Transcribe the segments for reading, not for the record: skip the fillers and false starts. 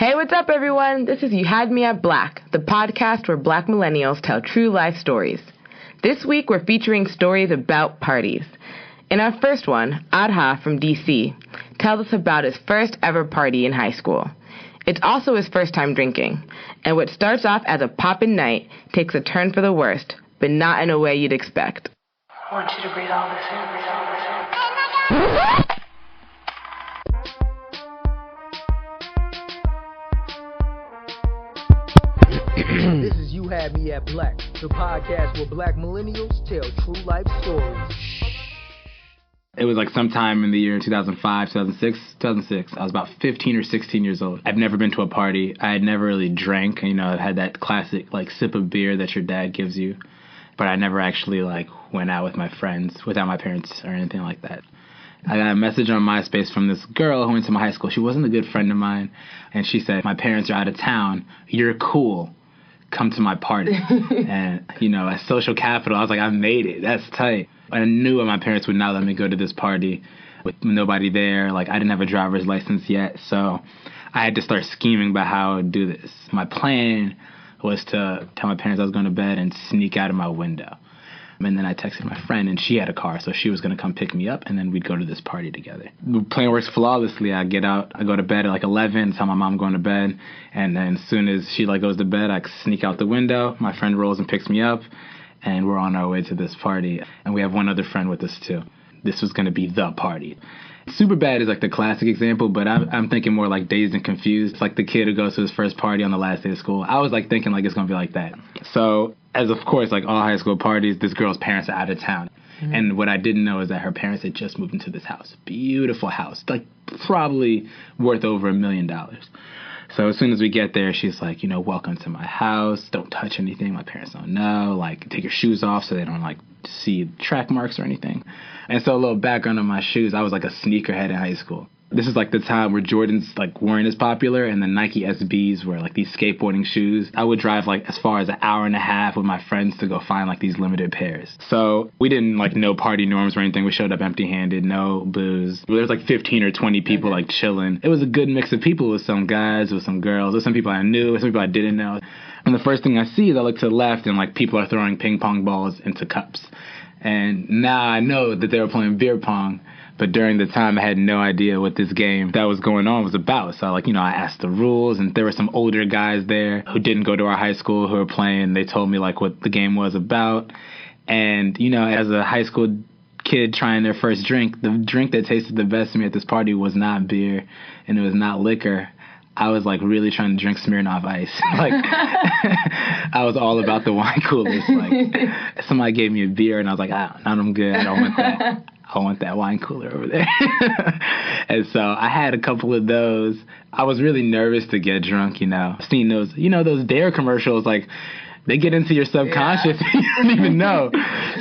Hey, what's up, everyone? This is You Had Me at Black, the podcast where Black millennials tell true life stories. This week, we're featuring stories about parties. In our first one, Adha from D.C. tells us about his first ever party in high school. It's also his first time drinking, and what starts off as a poppin' night takes a turn for the worst, but not in a way you'd expect. I want you to breathe all this in, This is You Had Me at Black, the podcast where Black millennials tell true life stories. It was like sometime in the year 2005, 2006. I was about 15 or 16 years old. I've never been to a party. I had never really drank. I had that classic like sip of beer that your dad gives you. But I never actually like went out with my friends without my parents or anything like that. I got a message on Myspace from this girl who went to my high school. She wasn't a good friend of mine. And she said, my parents are out of town. You're cool. Come to my party. And, as social capital, I was like, I made it. That's tight. I knew my parents would not let me go to this party with nobody there. Like, I didn't have a driver's license yet. So I had to start scheming about how I would do this. My plan was to tell my parents I was going to bed and sneak out of my window. And then I texted my friend, and she had a car, so she was going to come pick me up, and then we'd go to this party together. The plan works flawlessly. I get out, I go to bed at like 11, tell my mom I'm going to bed, and then as soon as she goes to bed, I sneak out the window. My friend rolls and picks me up, and we're on our way to this party. And we have one other friend with us, too. This was going to be the party. Superbad is like the classic example, but I'm thinking more like Dazed and Confused. It's like the kid who goes to his first party on the last day of school. I was like thinking like it's going to be like that. So, as of course, like all high school parties, this girl's parents are out of town. Mm-hmm. And what I didn't know is that her parents had just moved into this house. Beautiful house. Like probably worth over $1 million. So as soon as we get there, she's like, welcome to my house. Don't touch anything. My parents don't know. Like, take your shoes off so they don't, like, see track marks or anything. And so a little background on my shoes. I was, like, a sneakerhead in high school. This is, like, the time where Jordans, like, weren't as popular, and the Nike SBs were, like, these skateboarding shoes. I would drive, like, as far as an hour and a half with my friends to go find, like, these limited pairs. So we didn't, like, know party norms or anything. We showed up empty-handed, no booze. There was, like, 15 or 20 people, like, chilling. It was a good mix of people with some guys, with some girls, with some people I knew, with some people I didn't know. And the first thing I see is I look to the left, and, like, people are throwing ping pong balls into cups. And now I know that they were playing beer pong. But during the time, I had no idea what this game that was going on was about. So, I asked the rules, and there were some older guys there who didn't go to our high school who were playing. They told me, like, what the game was about. And, as a high school kid trying their first drink, the drink that tasted the best to me at this party was not beer, and it was not liquor. I was, like, really trying to drink Smirnoff Ice. Like, I was all about the wine coolers. Like, somebody gave me a beer, and I was like, I'm good. I don't want that. I want that wine cooler over there. And so I had a couple of those. I was really nervous to get drunk, Seeing those, those Dare commercials, like, they get into your subconscious. Yeah. You don't even know.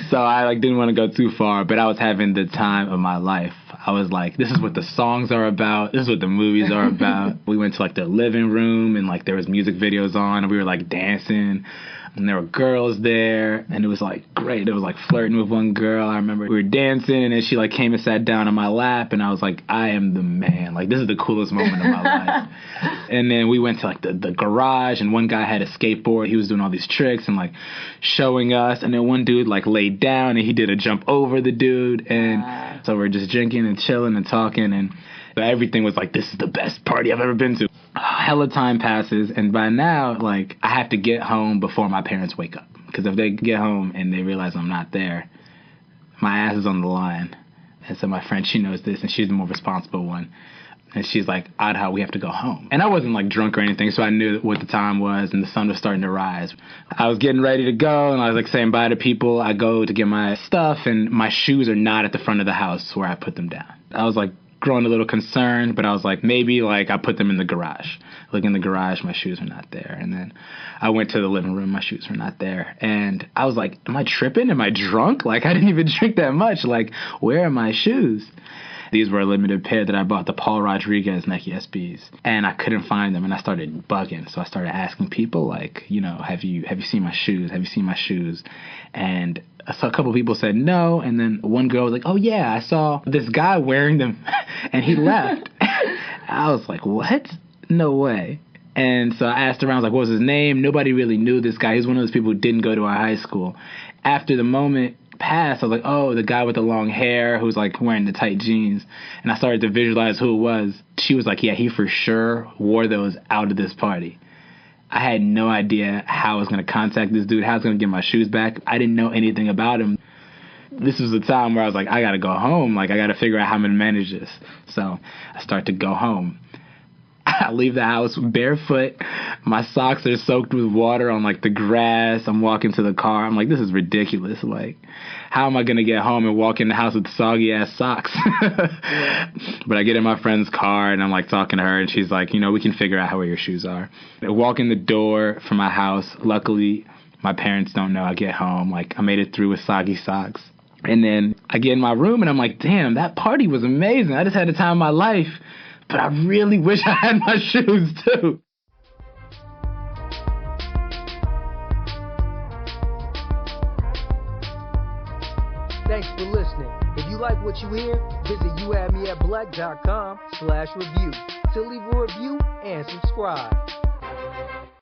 So I, didn't want to go too far, but I was having the time of my life. I was like, this is what the songs are about. This is what the movies are about. We went to, the living room, and, there was music videos on, and we were, dancing. And there were girls there, and it was, great. It was, flirting with one girl. I remember we were dancing, and then she, came and sat down on my lap, and I was like, I am the man. This is the coolest moment of my life. And then we went to, the garage, and one guy had a skateboard. He was doing all these tricks and, showing us. And then one dude, laid down, and he did a jump over the dude. And so we're just drinking and chilling and talking, and everything was this is the best party I've ever been to. Hella time passes, and by now, I have to get home before my parents wake up. Because if they get home and they realize I'm not there, my ass is on the line. And so my friend, she knows this, and she's the more responsible one. And she's like, Adha, we have to go home. And I wasn't, drunk or anything, so I knew what the time was, and the sun was starting to rise. I was getting ready to go, and I was, saying bye to people. I go to get my stuff, and my shoes are not at the front of the house where I put them down. I was, growing a little concerned, but I was maybe I put them in the garage. Look in the garage, my shoes are not there. And then I went to the living room, my shoes were not there. And I was like, am I tripping? Am I drunk? I didn't even drink that much. Where are my shoes? These were a limited pair that I bought, the Paul Rodriguez Nike SBs. And I couldn't find them, and I started bugging. So I started asking people, have you seen my shoes? Have you seen my shoes? And so a couple of people said no, and then one girl was like, oh yeah, I saw this guy wearing them, and he left. I was like, what? No way. And so I asked around, I was like, what was his name? Nobody really knew this guy. He was one of those people who didn't go to our high school. After the moment passed, I was like, oh, the guy with the long hair who's like wearing the tight jeans. And I started to visualize who it was. She was like, yeah, he for sure wore those out of this party. I had no idea how I was going to contact this dude, how I was going to get my shoes back. I didn't know anything about him. This was the time where I was like, I got to go home. Like, I got to figure out how I'm going to manage this. So I start to go home. I leave the house barefoot. My socks are soaked with water on, like, the grass. I'm walking to the car. I'm like, this is ridiculous. Like, how am I going to get home and walk in the house with soggy-ass socks? But I get in my friend's car, and I'm, like, talking to her, and she's like, we can figure out where your shoes are. I walk in the door from my house. Luckily, my parents don't know. I get home. Like, I made it through with soggy socks. And then I get in my room, and I'm like, damn, that party was amazing. I just had the time of my life. But I really wish I had my shoes, too. Thanks for listening. If you like what you hear, visit youhadmeatblack.com/review to leave a review and subscribe.